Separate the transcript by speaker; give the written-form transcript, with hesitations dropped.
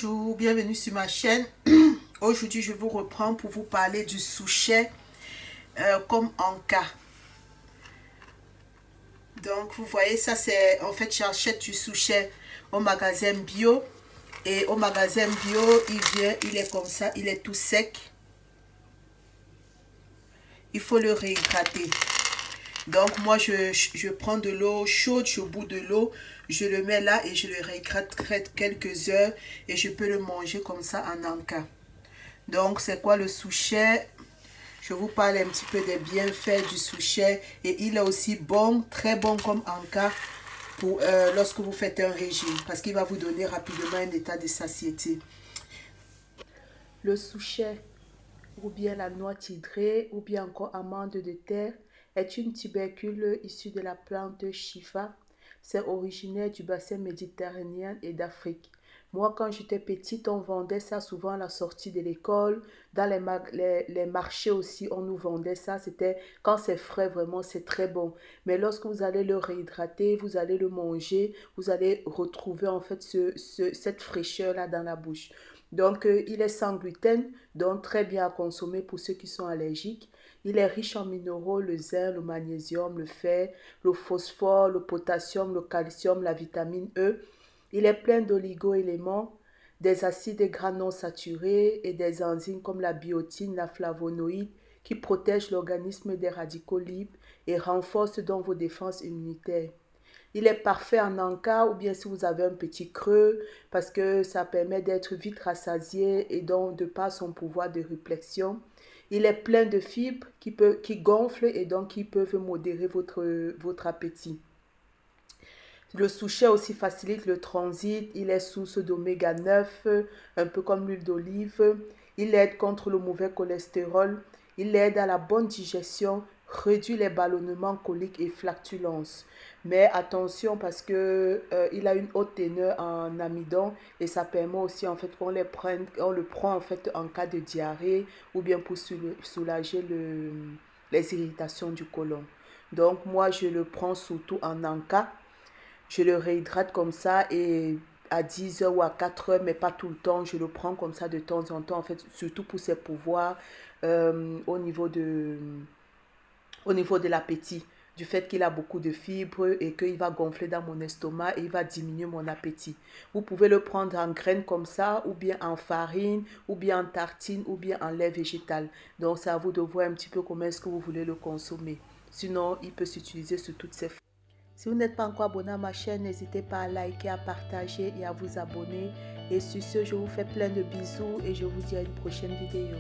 Speaker 1: Bonjour, bienvenue sur ma chaîne. Aujourd'hui, je vous reprends pour vous parler du souchet comme Anka. Donc, vous voyez, ça c'est... En fait, j'achète du souchet au magasin bio. Et au magasin bio, il est comme ça, il est tout sec. Il faut le réhydrater. Donc, moi, je prends de l'eau chaude, je bois de l'eau, je le mets là et je le réhydrate quelques heures et je peux le manger comme ça en Anka. Donc, c'est quoi le souchet? Je vous parle un petit peu des bienfaits du souchet et il est aussi bon, très bon comme Anka pour lorsque vous faites un régime parce qu'il va vous donner rapidement un état de satiété. Le souchet ou bien la noix tidrée ou bien encore amande de terre est une tubercule issue de la plante Shifa. C'est originaire du bassin méditerranéen et d'Afrique. Moi, quand j'étais petite, on vendait ça souvent à la sortie de l'école. Dans les marchés aussi, on nous vendait ça. C'était quand c'est frais, vraiment, c'est très bon. Mais lorsque vous allez le réhydrater, vous allez le manger, vous allez retrouver en fait cette fraîcheur-là dans la bouche. Donc, il est sans gluten, donc très bien à consommer pour ceux qui sont allergiques. Il est riche en minéraux, le zinc, le magnésium, le fer, le phosphore, le potassium, le calcium, la vitamine E. Il est plein d'oligo-éléments, des acides gras non saturés et des enzymes comme la biotine, la flavonoïde qui protègent l'organisme des radicaux libres et renforcent donc vos défenses immunitaires. Il est parfait en Anka ou bien si vous avez un petit creux parce que ça permet d'être vite rassasié et donc de par son pouvoir de réflexion. Il est plein de fibres qui gonflent et donc qui peuvent modérer votre appétit. Le souchet aussi facilite le transit, il est source d'oméga 9, un peu comme l'huile d'olive. Il aide contre le mauvais cholestérol, il aide à la bonne digestion, réduit les ballonnements, coliques et flatulences. Mais attention parce que il a une haute teneur en amidon et ça permet aussi en fait qu'on le prend en fait en cas de diarrhée ou bien pour soulager les irritations du côlon. Donc moi je le prends surtout en Anka. Je le réhydrate comme ça et à 10 heures ou à 4 heures, mais pas tout le temps. Je le prends comme ça de temps en temps, en fait, surtout pour ses pouvoirs au niveau de l'appétit. Du fait qu'il a beaucoup de fibres et qu'il va gonfler dans mon estomac et il va diminuer mon appétit. Vous pouvez le prendre en graines comme ça, ou bien en farine, ou bien en tartine, ou bien en lait végétal. Donc, c'est à vous de voir un petit peu comment est-ce que vous voulez le consommer. Sinon, il peut s'utiliser sous toutes ses formes. Si vous n'êtes pas encore abonné à ma chaîne, n'hésitez pas à liker, à partager et à vous abonner. Et sur ce, je vous fais plein de bisous et je vous dis à une prochaine vidéo.